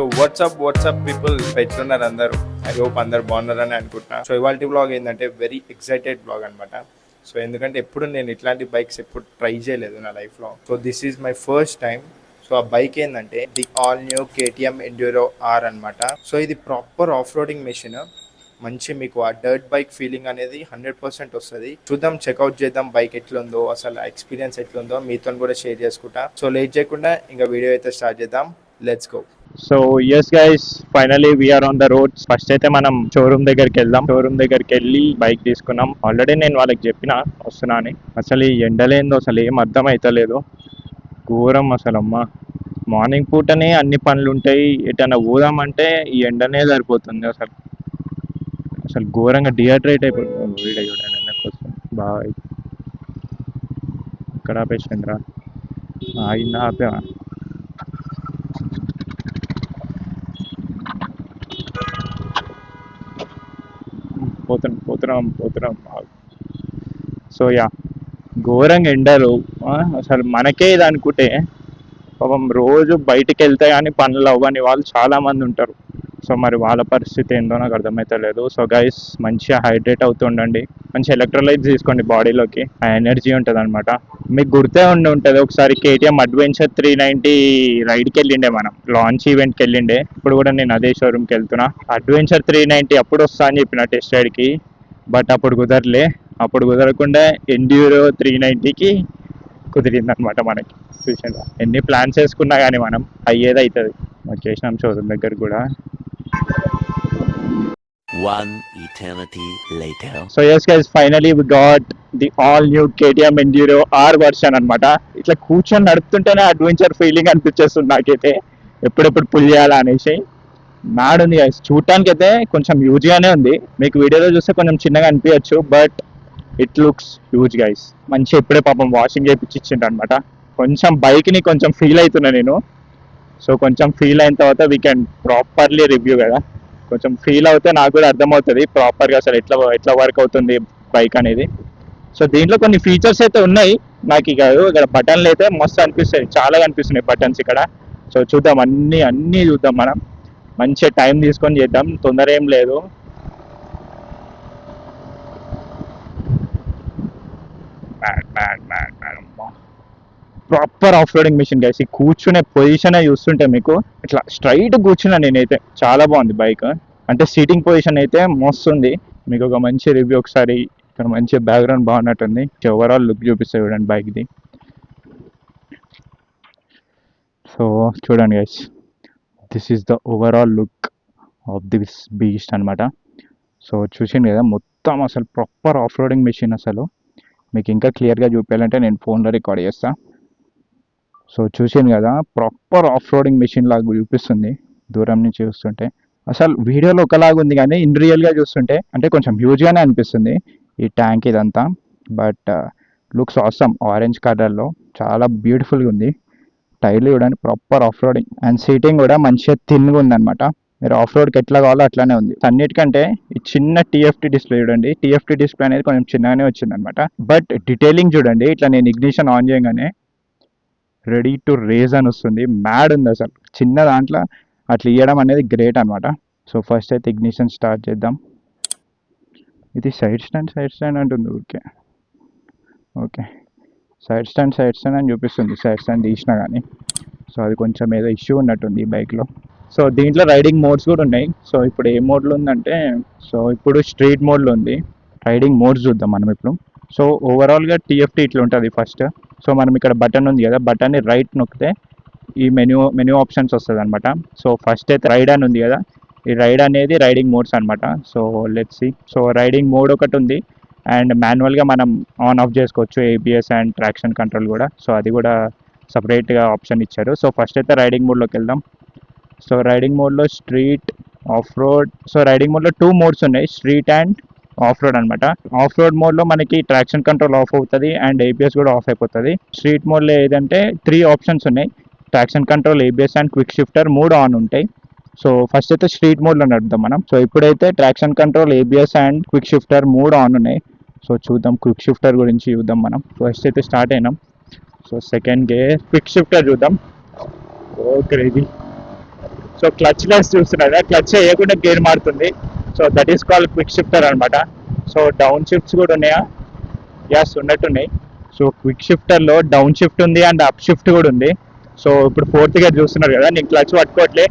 So WhatsApp people ఎట్లున్నారు అందరూ? I hope అందరు బాగున్నారని అనుకుంటున్నా. సో ఇవాళ బ్లాగ్ ఏంటంటే వెరీ ఎక్సైటెడ్ బ్లాగ్ అనమాట. సో ఎందుకంటే ఎప్పుడు నేను ఇట్లాంటి బైక్స్ ఎప్పుడు ట్రై చేయలేదు నా లైఫ్లో. So this is my first time. So ఆ బైక్ ఏంటంటే the all new KTM Enduro R అనమాట. సో ఇది ప్రాపర్ ఆఫ్ రోడింగ్ మెషిన్. మంచి మీకు ఆ డర్ట్ బైక్ ఫీలింగ్ అనేది 100% వస్తుంది. చూద్దాం, చెక్అవుట్ చేద్దాం బైక్ ఎట్లుందో, అసలు ఎక్స్పీరియన్స్ ఎట్లుందో మీతో కూడా షేర్ చేసుకుంటా. సో లేట్ చేయకుండా ఇంకా వీడియో అయితే స్టార్ట్ చేద్దాం. Let's go. So yes guys, finally we're on the roads. First అయితే మనం షోరూమ్ దగ్గరికి వెళ్దాం. షోరూమ్ దగ్గరికి వెళ్ళి బైక్ తీసుకున్నాం. ఆల్రెడీ నేను వాళ్ళకి చెప్పిన వస్తున్నా అని. అసలు ఈ ఎండలేందో అసలు ఏం అర్థం అవుతలేదు. ఘోరం అసలు. అమ్మ, మార్నింగ్ పూటనే అన్ని పనులు ఉంటాయి, ఎటన్నా పోదామంటే ఈ ఎండనే సరిపోతుంది. అసలు అసలు ఘోరంగా డిహైడ్రేట్ అయిపోతుంది. వీడియో చూడండి కోసం బాగా ఇక్కడ ఆపేసిండ్రా. ఆగిందా? ఆపా. పోతున్నాం. సో యా, ఘోరంగా ఎండలు. అసలు మనకే ఇది అనుకుంటే పాపం రోజు బయటికి వెళ్తే కానీ పనులు అవ్వని వాళ్ళు చాలా మంది ఉంటారు. సో మరి వాళ్ళ పరిస్థితి ఏందో నాకు అర్థమవుతలేదు. సో గైస్, మంచిగా హైడ్రేట్ అవుతుండండి, మంచి ఎలక్ట్రోలైట్స్ తీసుకోండి బాడీలోకి, ఆ ఎనర్జీ ఉంటుంది అనమాట. మీకు గుర్తే ఉంటుంది ఒకసారి KTM Adventure 390 రైడ్కి వెళ్ళిండే, మనం లాంచ్ ఈవెంట్కి వెళ్ళిండే. ఇప్పుడు కూడా నేను అదే షోరూమ్కి వెళ్తున్నా. Adventure 390 అప్పుడు వస్తా అని చెప్పిన టెస్ట్ రైడ్కి, బట్ అప్పుడు కుదరకుండా Enduro 390కి కుదిరిందనమాట మనకి. చూసారా, ఎన్ని ప్లాన్స్ వేసుకున్నా కానీ మనం అయ్యేది అవుతుంది. వచ్చేసినాం షోరూమ్ దగ్గర కూడా. One eternity later. So yes guys, finally we got the all new KTM Enduro R version అనమాట. ఇట్లా కూర్చొని నడుపుతుంటేనే అడ్వెంచర్ ఫీలింగ్ అనిపించేస్తుంది నాకైతే, ఎప్పుడెప్పుడు పుల్ చేయాలా అనేసి. మ్యాడ్ ఉంది గైస్. చూడటానికి అయితే కొంచెం హ్యూజ్గానే ఉంది, మీకు వీడియోలో చూస్తే కొంచెం చిన్నగా అనిపించచ్చు, but it looks huge guys. మంచి ఇప్పుడే పాపం వాషింగ్ చేయించి ఇచ్చిండు అనమాట. కొంచెం బైక్ని కొంచెం ఫీల్ అవుతున్నా నేను. సో కొంచెం ఫీల్ అయిన తర్వాత వీ కెన్ ప్రాపర్లీ రివ్యూ కదా. కొంచెం ఫీల్ అవుతే నాకు కూడా అర్థమవుతుంది ప్రాపర్గా అసలు ఎట్లా వర్క్ అవుతుంది బైక్ అనేది. సో దీంట్లో కొన్ని ఫీచర్స్ అయితే ఉన్నాయి. నాకు ఇక్కడ బటన్లు అయితే మస్తు అనిపిస్తాయి, చాలా కనిపిస్తున్నాయి బటన్స్ ఇక్కడ. సో చూద్దాం, అన్నీ చూద్దాం మనం. మంచిగా టైం తీసుకొని చేద్దాం, తొందర ఏం లేదు. Proper off roading machine guys. ఈ కూర్చునే పొజిషన్ చూస్తుంటే మీకు ఇట్లా స్ట్రైట్ కూర్చున్నా నేనైతే. చాలా బాగుంది బైక్, అంటే సీటింగ్ పొజిషన్ అయితే మస్తు ఉంది. మీకు ఒక మంచి రివ్యూ ఒకసారి ఇక్కడ మంచి బ్యాక్గ్రౌండ్ బాగున్నట్టుంది. ఓవరాల్ లుక్ చూపిస్తాయి చూడండి బైక్ది. సో చూడండి guys, this is the overall look of this beast అనమాట. సో చూసింది కదా మొత్తం, అసలు ప్రాపర్ ఆఫ్ రోడింగ్ మిషన్. అసలు మీకు ఇంకా క్లియర్గా చూపించాలంటే నేను ఫోన్లో రికార్డ్ చేస్తాను. సో చూసింది కదా, ప్రాపర్ ఆఫ్ రోడింగ్ మెషిన్ లాగా చూపిస్తుంది దూరం నుంచి చూస్తుంటే. అసలు వీడియోలో ఒకలాగా ఉంది కానీ ఇన్ రియల్గా చూస్తుంటే అంటే కొంచెం హ్యూజ్గానే అనిపిస్తుంది ఈ ట్యాంక్ ఇదంతా. But looks awesome. ఆరెంజ్ కలర్లో చాలా బ్యూటిఫుల్గా ఉంది. టైర్లు చూడండి, proper off roading. And seating కూడా మంచిగా థిన్గా ఉందన్నమాట. మీరు ఆఫ్ రోడ్కి ఎట్లా కావాలో అట్లానే ఉంది. అన్నిటికంటే ఈ చిన్న TFT డిస్ప్లే చూడండి. TFT డిస్ప్లే అనేది కొంచెం చిన్నగానే వచ్చింది అనమాట. బట్ డీటెయిలింగ్ చూడండి, ఇట్లా నేను ఇగ్నిషన్ ఆన్ చేయగానే రెడీ టు రేజ్ అని వస్తుంది. మ్యాడ్ ఉంది అసలు. చిన్న దాంట్లో అట్లా ఇవ్వడం అనేది గ్రేట్ అనమాట. సో ఫస్ట్ అయితే ఇగ్నిషన్ స్టార్ట్ చేద్దాం. ఇది సైడ్ స్టాండ్ అంటుంది ఓకే సైడ్ స్టాండ్ అని చూపిస్తుంది. సైడ్ స్టాండ్ తీసినా కానీ. సో అది కొంచెం ఏదో ఇష్యూ ఉన్నట్టుంది ఈ బైక్లో. సో దీంట్లో రైడింగ్ మోడ్స్ కూడా ఉన్నాయి. సో ఇప్పుడు ఏ మోడ్లో ఉందంటే, సో ఇప్పుడు స్ట్రీట్ మోడ్లో ఉంది. రైడింగ్ మోడ్స్ చూద్దాం మనం ఇప్పుడు. సో ఓవరాల్గా TFT ఇట్లా ఉంటుంది ఫస్ట్. సో మనం ఇక్కడ బటన్ ఉంది కదా, బటన్ని రైట్ నొక్కితే ఈ మెన్యూ ఆప్షన్స్ వస్తుంది అనమాట. సో ఫస్ట్ అయితే రైడ్ అని ఉంది కదా, ఈ రైడ్ అనేది రైడింగ్ మోడ్స్ అనమాట. So let's see. So riding mode ఒకటి ఉంది, అండ్ మాన్యువల్గా మనం ఆన్ ఆఫ్ చేసుకోవచ్చు ABS అండ్ ట్రాక్షన్ కంట్రోల్ కూడా. సో అది కూడా సపరేట్గా ఆప్షన్ ఇచ్చారు. సో ఫస్ట్ అయితే రైడింగ్ మోడ్లోకి వెళ్దాం. సో రైడింగ్ మోడ్లో street, of road. So riding మోడ్లో 2 మోడ్స్ ఉన్నాయి, స్ట్రీట్ అండ్ ఆఫ్ రోడ్ అనమాట. ఆఫ్ రోడ్ మోడ్లో మనకి ట్రాక్షన్ కంట్రోల్ ఆఫ్ అవుతుంది అండ్ ABS కూడా ఆఫ్ అయిపోతుంది. స్ట్రీట్ మోడ్లో ఏదంటే 3 ఆప్షన్స్ ఉన్నాయి, traction control, ABS and quick shifter 3 on ఉంటాయి. సో ఫస్ట్ అయితే స్ట్రీట్ మోడ్లో నడుద్దాం మనం. సో ఇప్పుడైతే traction control, ABS and quick shifter 3 on ఉన్నాయి. సో చూద్దాం, క్విక్ షిఫ్టర్ గురించి చూద్దాం మనం. ఫస్ట్ అయితే స్టార్ట్ అయినాం. So second gear, quick shifter చూద్దాం. ఓ క్రేజీ. సో క్లచ్ లెస్ చూస్తున్నారు, క్లచ్ వేయకుండా గేర్ మారుతుంది. So that is called quick shifter అనమాట. సో డౌన్ షిఫ్ట్స్ కూడా ఉన్నాయా? యాస్, ఉన్నట్టున్నాయి. సో క్విక్ షిఫ్టర్లో డౌన్ షిఫ్ట్ ఉంది అండ్ అప్ షిఫ్ట్ కూడా ఉంది. సో ఇప్పుడు 4th గేర్ చూస్తున్నారు కదా, నేను క్లచ్ పట్టుకోవట్లే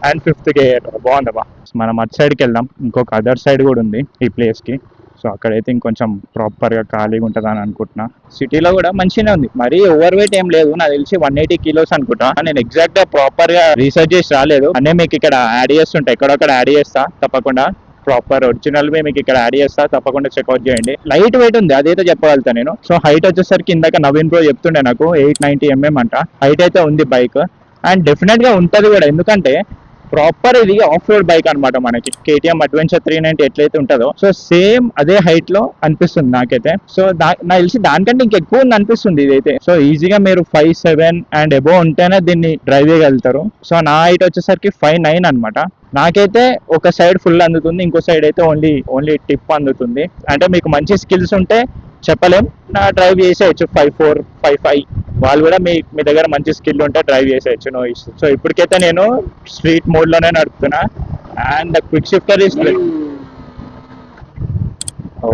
అండ్ 5th గేర్. బాగుందబ్బా. మనం అటు సైడ్కి వెళ్దాం, ఇంకొక అదర్ సైడ్ కూడా ఉంది ఈ ప్లేస్కి. సో అక్కడైతే ఇంకొంచెం ప్రాపర్గా ఖాళీగా ఉంటుంది అని అనుకుంటున్నా. సిటీలో కూడా మంచిగానే ఉంది, మరీ ఓవర్ వెయిట్ ఏం లేదు. నాకు తెలిసి 180 kilos అనుకుంటా. నేను ఎగ్జాక్ట్గా ప్రాపర్గా రీసెర్చ్ చేసి రాలేదు, అన్నీ మీకు ఇక్కడ యాడ్ చేస్తుంటా, ఎక్కడొక్కడ యాడ్ చేస్తా తప్పకుండా. ప్రాపర్ ఒరిజినల్ మీకు ఇక్కడ యాడ్ చేస్తా, తప్పకుండా చెక్అవుట్ చేయండి. లైట్ వెయిట్ ఉంది, అదైతే చెప్పగలుగుతా నేను. సో హైట్ వచ్చేసరికి ఇందాక నవీన్ బ్రో చెప్తుండే నాకు 890 mm అంట హైట్ అయితే ఉంది బైక్. అండ్ డెఫినెట్ గా ఉంటది కూడా, ఎందుకంటే ప్రాపర్ ఇది ఆఫ్ రోడ్ బైక్ అనమాట. మనకి KTM అడ్వెంచర్ 390 ఎట్లయితే ఉంటుందో సో సేమ్ అదే హైట్ లో అనిపిస్తుంది నాకైతే. సో నాకు తెలిసి దానికంటే ఇంకెక్కువ ఉంది అనిపిస్తుంది ఇదైతే. సో ఈజీగా మీరు 5'7" అండ్ అబోవ్ ఉంటేనే దీన్ని డ్రైవ్ చేయగలుగుతారు. సో నా హైట్ వచ్చేసరికి 5'9" అనమాట. నాకైతే ఒక సైడ్ ఫుల్ అందుతుంది, ఇంకో సైడ్ అయితే ఓన్లీ టిప్ అందుతుంది. అంటే మీకు మంచి స్కిల్స్ ఉంటే చెప్పలేం, నా డ్రైవ్ చేసేయచ్చు 5'4", 5'5". వాళ్ళు కూడా మీ దగ్గర మంచి స్కిల్ ఉంటే డ్రైవ్ చేసేయచ్చు, నో ఇష్యూ. సో ఇప్పటికైతే నేను స్ట్రీట్ మోడ్ లోనే నడుపుతున్నా. And quick shifter is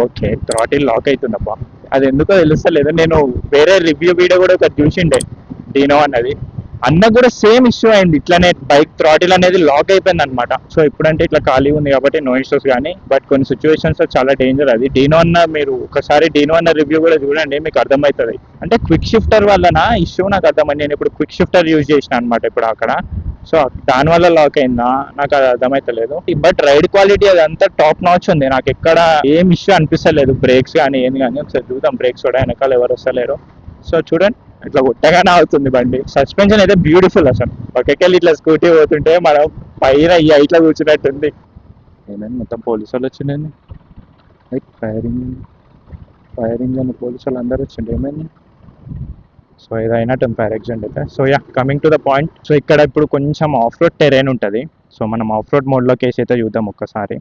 okay. Throttle lock అవుతుందబ్బా, అది ఎందుకో తెలుస్తలేదు. నేను వేరే రివ్యూ వీడియో కూడా ఒకటి చూసిండే, డీనో అన్నది. అన్న కూడా సేమ్ ఇష్యూ అయింది, ఇట్లానే బైక్ థ్రాటిల్ అనేది లాక్ అయిపోయింది అనమాట. సో ఇప్పుడంటే ఇట్లా ఖాళీ ఉంది కాబట్టి నో ఇష్యూస్. కానీ బట్ కొన్ని సిచ్యువేషన్స్ లో చాలా డేంజర్ అది. డీనో అన్న, మీరు ఒకసారి డీనో అన్న రివ్యూ కూడా చూడండి, మీకు అర్థమవుతుంది. అంటే క్విక్ షిఫ్టర్ వల్ల ఇష్యూ నాకు అర్థమైంది. నేను ఇప్పుడు క్విక్ షిఫ్టర్ యూజ్ చేసిన అనమాట ఇప్పుడు అక్కడ. సో దానివల్ల లాక్ అయిందా నాకు అది అర్థమైతలేదు. బట్ రైడ్ క్వాలిటీ అదంతా టాప్ నాచ్ ఉంది, నాకు ఎక్కడ ఏం ఇష్యూ అనిపిస్తలేదు. బ్రేక్స్ కానీ ఏంది కానీ ఒకసారి చూద్దాం. బ్రేక్స్ కూడా వెనకాల ఎవరు వస్తలేరు. సో చూడండి, ఇట్లా కొట్టగానే అవుతుంది బండి. సస్పెన్షన్ అయితే బ్యూటిఫుల్ అసలు. పక్కకెళ్ళి ఇట్లా స్కూటీ పోతుంటే మనం పైన ఈ హైట్లో కూర్చున్నట్టుంది. ఏమైంది, మొత్తం పోలీసు వాళ్ళు వచ్చిందండి. లైక్ ఫైరింగ్ అని పోలీసు వాళ్ళు అందరూ వచ్చిండ్రు. ఏమైంది? సో ఇది అయినట్టుంది ఫైర్ యాక్సిడెంట్ అయితే. So yeah, coming to the point. So ఇక్కడ ఇప్పుడు కొంచెం ఆఫ్ రోడ్ టెరైన్ ఉంటుంది. సో మనం ఆఫ్ రోడ్ మోడ్లో కేసు అయితే చూద్దాం ఒక్కసారి.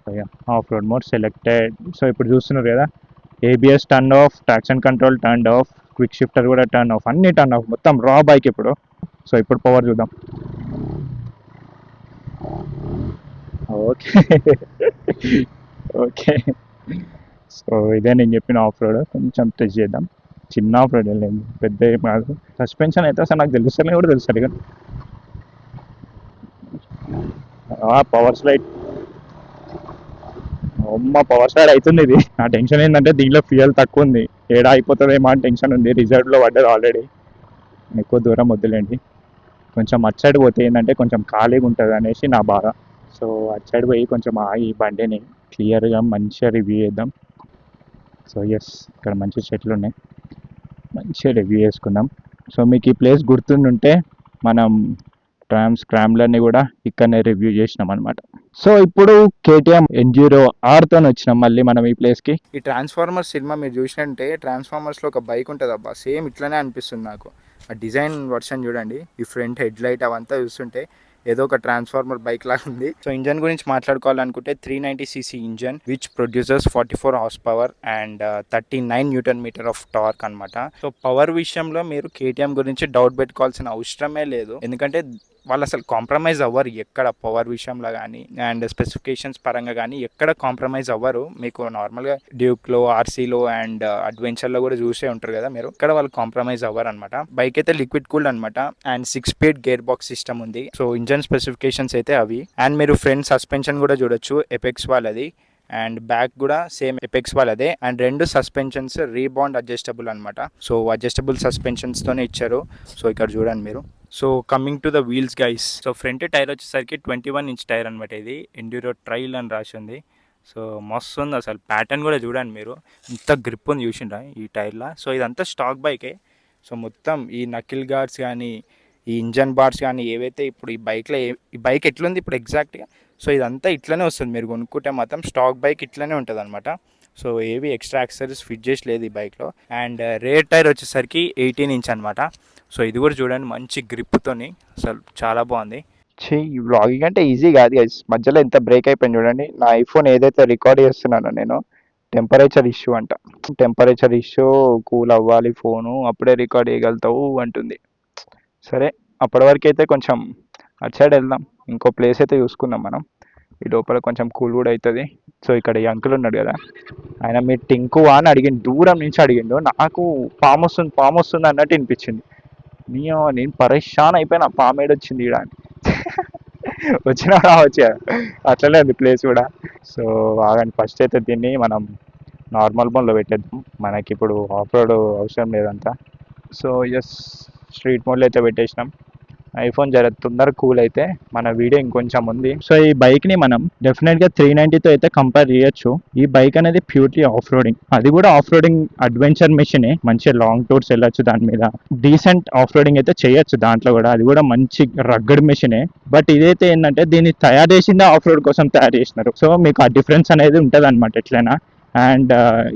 Of road mode selected. So ఇప్పుడు చూస్తున్నారు కదా, ABS turn off, traction control turn off, quick shifter కూడా టర్న్ ఆఫ్, అన్ని టర్న్ ఆఫ్, మొత్తం రా బైక్ ఇప్పుడు. సో ఇప్పుడు పవర్ చూద్దాం. Okay okay. సో ఇదే నేను చెప్పిన ఆఫ్ రోడ్. కొంచెం టెస్ట్ చేద్దాం. చిన్న ఆఫ్ రోడ్ వెళ్ళింది, పెద్ద ఏం కాదు. సస్పెన్షన్ అయితే అసలు నాకు తెలుస్తలే కూడా తెలుస్తుంది కదా. పవర్ స్లైడ్, అమ్మ పవర్ స్లైడ్ అవుతుంది ఇది. నా టెన్షన్ ఏంటంటే దీనిలో ఫ్యూయల్ తక్కువ ఉంది, ఏడా అయిపోతుందేమో అని టెన్షన్ ఉంది. రిజర్వ్లో పడ్డది ఆల్రెడీ, ఎక్కువ దూరం వద్దులేండి. కొంచెం అటు సైడ్ పోతే ఏంటంటే కొంచెం ఖాళీగా ఉంటుంది అనేసి నా బాధ. సో అటు సైడ్ పోయి కొంచెం ఈ బండిని క్లియర్గా మంచిగా రివ్యూ చేద్దాం. సో ఎస్, ఇక్కడ మంచి చెట్లు ఉన్నాయి, మంచిగా రివ్యూ చేసుకుందాం. సో మీకు ఈ ప్లేస్ గుర్తుండుంటే మనం స్క్రామ్లర్ని కూడా ఇక్కడనే రివ్యూ చేసినాం అనమాట. సో ఇప్పుడు KTM Enduro R తో వచ్చినాం మళ్ళీ మనం ఈ ప్లేస్కి. ఈ ట్రాన్స్ఫార్మర్స్ సినిమా మీరు చూసినట్టే ట్రాన్స్ఫార్మర్స్లో ఒక బైక్ ఉంటుంది అబ్బా, సేమ్ ఇట్లానే అనిపిస్తుంది నాకు. ఆ డిజైన్ వర్షన్ చూడండి, ఈ ఫ్రంట్ హెడ్ లైట్ అవంతా చూస్తుంటే ఏదో ఒక ట్రాన్స్ఫార్మర్ బైక్ లాగా ఉంది. సో ఇంజన్ గురించి మాట్లాడుకోవాలనుకుంటే 390cc engine which producers 44 horse power and 39 Nm of torque అనమాట. సో పవర్ విషయంలో మీరు KTM గురించి డౌట్ పెట్టుకోవాల్సిన అవసరమే లేదు, ఎందుకంటే వాళ్ళు అసలు కాంప్రమైజ్ అవ్వరు ఎక్కడ పవర్ విషయంలో కానీ అండ్ స్పెసిఫికేషన్స్ పరంగా కానీ ఎక్కడ కాంప్రమైజ్ అవ్వరు. మీకు నార్మల్గా డ్యూక్లో, RCలో అండ్ అడ్వెంచర్లో కూడా చూసే ఉంటారు కదా మీరు, ఇక్కడ వాళ్ళు కాంప్రమైజ్ అవ్వరు అనమాట. బైక్ అయితే లిక్విడ్ కూల్డ్ అనమాట and 6-speed gear box system ఉంది. సో ఇంజన్ స్పెసిఫికేషన్స్ అయితే అవి. అండ్ మీరు ఫ్రంట్ సస్పెన్షన్ కూడా చూడొచ్చు, ఎపెక్స్ వాళ్ళది. అండ్ బ్యాక్ కూడా సేమ్ ఎపెక్స్ వాళ్ళదే. అండ్ రెండు సస్పెన్షన్స్ రీబాండ్ అడ్జస్టబుల్ అనమాట. సో అడ్జస్టబుల్ సస్పెన్షన్స్తోనే ఇచ్చారు. సో ఇక్కడ చూడండి మీరు. So coming to the wheels guys. So front tyre వచ్చేసరికి 21-inch టైర్ అనమాట. ఇది ఎండ్యూరో ట్రైల్ అని రాసి ఉంది. సో మస్తు ఉంది అసలు, ప్యాటర్న్ కూడా చూడండి మీరు, ఇంత గ్రిప్ ఉంది చూసిండ్రా ఈ టైర్లో. సో ఇదంతా స్టాక్ బైకే. సో మొత్తం ఈ నకిల్ గార్డ్స్ కానీ ఈ ఇంజన్ బార్స్ కానీ ఏవైతే ఇప్పుడు ఈ బైక్లో ఈ బైక్ ఎట్లుంది ఇప్పుడు ఎగ్జాక్ట్గా, సో ఇదంతా ఇట్లనే వస్తుంది. మీరు కొనుక్కుంటే మాత్రం స్టాక్ బైక్ ఇట్లనే ఉంటుంది అనమాట. సో ఏవి ఎక్స్ట్రా యాక్సెసరీస్ ఫిట్ చేసి లేదు ఈ బైక్లో. అండ్ రేర్ టైర్ వచ్చేసరికి 18-inch అనమాట. సో ఇది కూడా చూడండి మంచి గ్రిప్తోని, అసలు చాలా బాగుంది. ఈ వ్లాగింగ్ అంటే ఈజీ కాదు గైస్, మధ్యలో ఎంత బ్రేక్ అయిపోయింది చూడండి. నా ఐఫోన్ ఏదైతే రికార్డ్ చేస్తున్నానో నేను, టెంపరేచర్ ఇష్యూ అంట. టెంపరేచర్ ఇష్యూ, కూల్ అవ్వాలి ఫోను, అప్పుడే రికార్డ్ చేయగలుగుతావు అంటుంది. సరే అప్పటి వరకు అయితే కొంచెం అటు సైడ్ వెళ్దాం. ఇంకో ప్లేస్ అయితే చూసుకుందాం మనం. ఈ లోపల కొంచెం కూల్ కూడా అవుతుంది. సో ఇక్కడ ఈ అంకుల్ ఉన్నాడు కదా, ఆయన మీరు టింకువా అని అడిగిండు, దూరం నుంచి అడిగిండు. నాకు పాము వస్తుంది అన్నట్టు వినిపించింది. నేను పరేషాన్ అయిపోయినా, పాము ఏడొచ్చింది ఈడ అని. వచ్చినా రావచ్చు కదా, అట్లనే ఉంది ప్లేస్ కూడా. సో ఆగండి, ఫస్ట్ అయితే దీన్ని మనం నార్మల్ మోడ్లో పెట్టేద్దాం, మనకి ఇప్పుడు ఆఫ్ రోడ్ అవసరం లేదంతా. సో ఎస్, స్ట్రీట్ మోడ్లో అయితే పెట్టేసినాం. ఐఫోన్ జర తొందరగా కూల్ అయితే మన వీడియో ఇంకొంచెం ఉంది. సో ఈ బైక్ని మనం డెఫినెట్గా 390తో అయితే కంపేర్ చేయొచ్చు. ఈ బైక్ అనేది ప్యూర్లీ ఆఫ్ రోడింగ్, అది కూడా ఆఫ్ రోడింగ్ అడ్వెంచర్ మెషినే. మంచి లాంగ్ టూర్స్ వెళ్ళొచ్చు దాని మీద, డీసెంట్ ఆఫ్ రోడింగ్ అయితే చేయొచ్చు దాంట్లో కూడా. అది కూడా మంచి రగ్గడ్ మెషినే. బట్ ఇదైతే ఏంటంటే దీన్ని తయారు చేసిందే ఆఫ్ రోడ్ కోసం తయారు చేసినారు. సో మీకు ఆ డిఫరెన్స్ అనేది ఉంటుంది అనమాట ఎట్లయినా. అండ్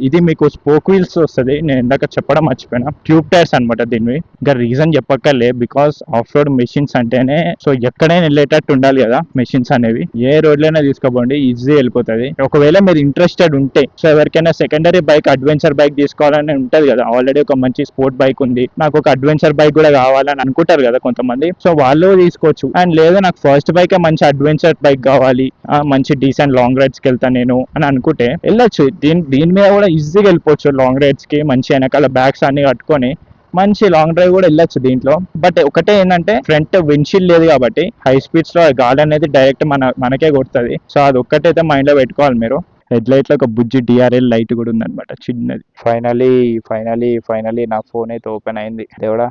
ఇది మీకు స్పోక్ వీల్స్ వస్తుంది, నేను ఇందాక చెప్పడం మర్చిపోయినా, ట్యూబ్ టైర్స్ అనమాట దీనివి. ఇంకా రీజన్ చెప్పక్కర్లే, బికాస్ ఆఫ్ రోడ్ మెషిన్స్ అంటేనే సో ఎక్కడైనా వెళ్ళేటట్టు ఉండాలి కదా మెషిన్స్ అనేవి. ఏ రోడ్లైనా తీసుకోపోండి, ఈజీ వెళ్ళిపోతుంది. ఒకవేళ మీరు ఇంట్రెస్టెడ్ ఉంటే, సో ఎవరికైనా సెకండరీ బైక్, అడ్వెంచర్ బైక్ తీసుకోవాలని ఉంటుంది కదా, ఆల్రెడీ ఒక మంచి స్పోర్ట్ బైక్ ఉంది, నాకు ఒక అడ్వెంచర్ బైక్ కూడా కావాలని అనుకుంటారు కదా కొంతమంది, సో వాళ్ళు తీసుకోవచ్చు. అండ్ లేదా నాకు ఫస్ట్ బైకే మంచి అడ్వెంచర్ బైక్ కావాలి, మంచి డీసెంట్ లాంగ్ రైడ్స్కి వెళ్తాను నేను అని అనుకుంటే వెళ్ళొచ్చు. దీని మీద కూడా ఈజీగా వెళ్ళిపోవచ్చు లాంగ్ రైడ్స్ కి, మంచి వెనకాల బ్యాగ్స్ అన్ని కట్టుకొని మంచి లాంగ్ డ్రైవ్ కూడా వెళ్ళొచ్చు దీంట్లో. బట్ ఒకటే ఏంటంటే ఫ్రంట్ విండ్షీల్డ్ లేదు కాబట్టి హై స్పీడ్స్ లో గాలి అనేది డైరెక్ట్ మనకే కొడుతుంది. సో అది ఒక్కటైతే మైండ్ లో పెట్టుకోవాలి మీరు. హెడ్ లైట్ లో ఒక బుజ్జి DRL లైట్ కూడా ఉందన్నమాట, చిన్నది. ఫైనలీ నా ఫోన్ అయితే ఓపెన్ అయింది. దేవుడా,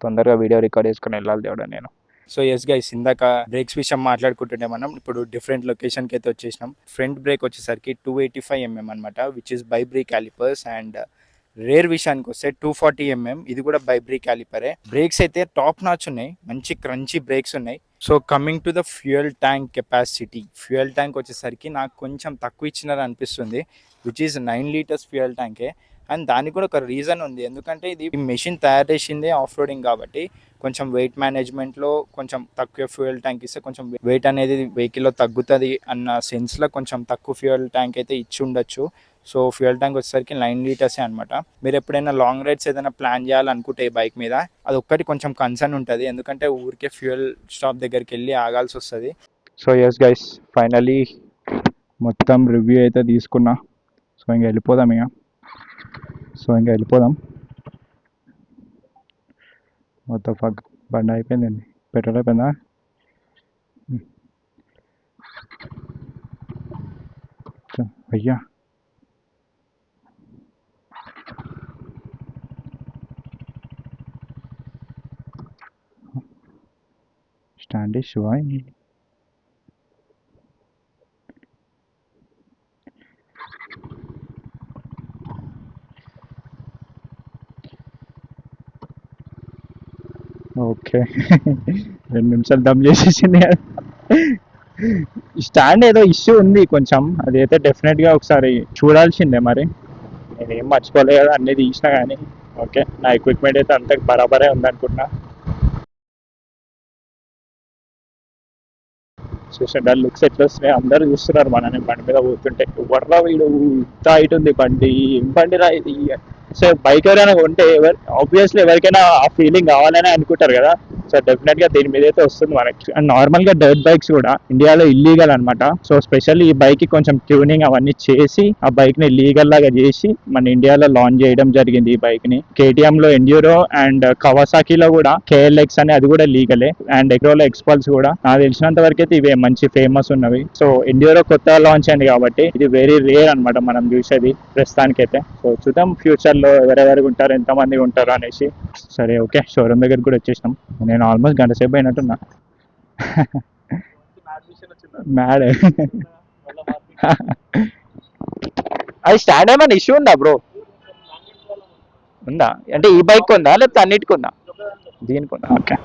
తొందరగా వీడియో రికార్డ్ చేసుకుని వెళ్ళాలి దేవుడా నేను. సో ఎస్ గైస్, ఇందాక బ్రేక్స్ విషయం మాట్లాడుకుంటుంటే మనం ఇప్పుడు డిఫరెంట్ లొకేషన్కి అయితే వచ్చేసినాం. ఫ్రంట్ బ్రేక్ వచ్చేసరికి 285mm అనమాట, which is Bybre calipers. And rear విషయానికి వస్తే 240mm, ఇది కూడా బైబ్రీ క్యాలిపరే. బ్రేక్స్ అయితే టాప్ నాచ్ ఉన్నాయి, మంచి క్రంచీ బ్రేక్స్ ఉన్నాయి. So coming to the fuel tank capacity, fuel tank వచ్చేసరికి నాకు కొంచెం తక్కువ ఇచ్చినారు అనిపిస్తుంది, విచ్ ఈస్ 9 లీటర్స్ ఫ్యూయల్ ట్యాంకే. అండ్ దానికి కూడా ఒక రీజన్ ఉంది, ఎందుకంటే ఇది మెషిన్ తయారు చేసిందే ఆఫ్ రోడింగ్ కాబట్టి కొంచెం వెయిట్ మేనేజ్మెంట్లో కొంచెం తక్కువ ఫ్యూయల్ ట్యాంక్ ఇస్తే కొంచెం వెయిట్ అనేది వెహికల్లో తగ్గుతుంది అన్న సెన్స్లో కొంచెం తక్కువ ఫ్యూయల్ ట్యాంక్ అయితే ఇచ్చి ఉండొచ్చు. సో ఫ్యూయల్ ట్యాంక్ వచ్చేసరికి 9 లీటర్సే అనమాట. మీరు ఎప్పుడైనా లాంగ్ రైడ్స్ ఏదైనా ప్లాన్ చేయాలనుకుంటే ఈ బైక్ మీద అది ఒక్కటి కొంచెం కన్సర్న్ ఉంటుంది, ఎందుకంటే ఊరికే ఫ్యూయల్ స్టాప్ దగ్గరికి వెళ్ళి ఆగాల్సి వస్తుంది. సో ఎస్ గైస్, ఫైనలీ మొత్తం రివ్యూ అయితే తీసుకున్నా. సో ఇంకా వెళ్ళిపోదాం మొత్తం బండి అయిపోయిందండి, పెట్రోల్ అయిపోయిందా? అయ్యా, స్టాండ్ ఇష్యూ. ఓకే, 2 నిమిషాలు దమ్ చేసేసింది. స్టాండ్ ఏదో ఇష్యూ ఉంది కొంచెం, అది అయితే డెఫినెట్గా ఒకసారి చూడాల్సిందే. మరి నేనేం మర్చిపోలే కదా, అన్నీ తీసినా కానీ. ఓకే, నా ఎక్విప్మెంట్ అయితే అంత బరాబరే ఉందనుకుంటున్నా. చూసాడు లుక్స్ ఎట్లా వస్తున్నాయి, అందరూ చూస్తున్నారు మనని బండి మీద పోతుంటే. ఎవర్రా వీడు, ఇంత హైట్ ఉంది బండి, ఏం బండి రా ఇది. సో బైక్ ఎవరైనా కొంటే ఆబ్వియస్లీ ఎవరికైనా ఆ ఫీలింగ్ కావాలని అనుకుంటారు కదా. సో డెఫినెట్ గా దీని మీద అయితే వస్తుంది మనకి. అండ్ నార్మల్ గా డర్ట్ బైక్స్ కూడా ఇండియాలో ఇల్లీగల్ అనమాట. సో స్పెషల్లీ ఈ బైక్ కి కొంచెం ట్యూనింగ్ అవన్నీ చేసి ఆ బైక్ ని లీగల్ లాగా చేసి మన ఇండియాలో లాంచ్ చేయడం జరిగింది ఈ బైక్ ని. KTM లో ఎండ్యూరో అండ్ కవాసాకిలో కూడా KLX అని, అది కూడా లీగలే. అండ్ ఎగ్రోలో ఎక్స్పల్స్ కూడా నాకు తెలిసినంత వరకు అయితే ఇవే మంచి ఫేమస్ ఉన్నవి. సో ఎండ్యూరో కొత్తగా లాంచ్ అయింది కాబట్టి ఇది వెరీ రేర్ అనమాట మనం చూసేది ప్రస్తుతానికైతే. సో చూద్దాం ఫ్యూచర్ లో ఎవరెవరికి ఉంటారు, ఎంతమంది ఉంటారు అనేసి. సరే ఓకే, షోరూమ్ దగ్గరికి కూడా వచ్చేసినాం. నేను ఆల్మోస్ట్ గంట సేపు అయినట్టున్నా. మ్యాడ్. అది స్టాండ్ ఏమైనా ఇష్యూ ఉందా బ్రో? ఉందా అంటే ఈ బైక్ ఉందా లేకపోతే అన్నిటికి ఉందా? దీనికి ఉందా? ఓకే.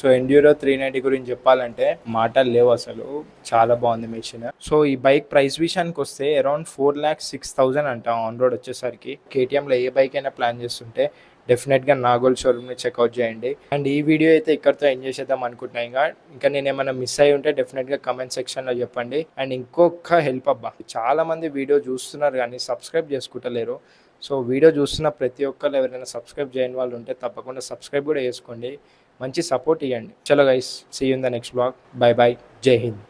సో ఎండ్యూరో 390 గురించి చెప్పాలంటే మాటలు లేవు అసలు, చాలా బాగుంది మెషిన్. సో ఈ బైక్ ప్రైస్ విషయానికి వస్తే అరౌండ్ 4,06,000 అంట ఆన్ రోడ్ వచ్చేసరికి. KTMలో ఏ బైక్ అయినా ప్లాన్ చేస్తుంటే డెఫినెట్గా నాగోల్ షోరూమ్ని చెక్అవుట్ చేయండి. అండ్ ఈ వీడియో అయితే ఇక్కడితో ఎంజాయ్ చేద్దాం అనుకుంటున్నా. ఇంకా నేను ఏమైనా మిస్ అయ్యి ఉంటే డెఫినెట్గా కమెంట్ సెక్షన్లో చెప్పండి. అండ్ ఇంకొక హెల్ప్ అబ్బా, చాలా మంది వీడియో చూస్తున్నారు కానీ సబ్స్క్రైబ్ చేసుకుంటలేరు. సో వీడియో చూస్తున్న ప్రతి ఒక్కరు ఎవరైనా సబ్స్క్రైబ్ చేయని వాళ్ళు ఉంటే తప్పకుండా సబ్స్క్రైబ్ కూడా చేసుకోండి. మంచి సపోర్ట్ ఇవ్వండి. చలో guys, see you in the next blog. Bye bye, జై హింద్.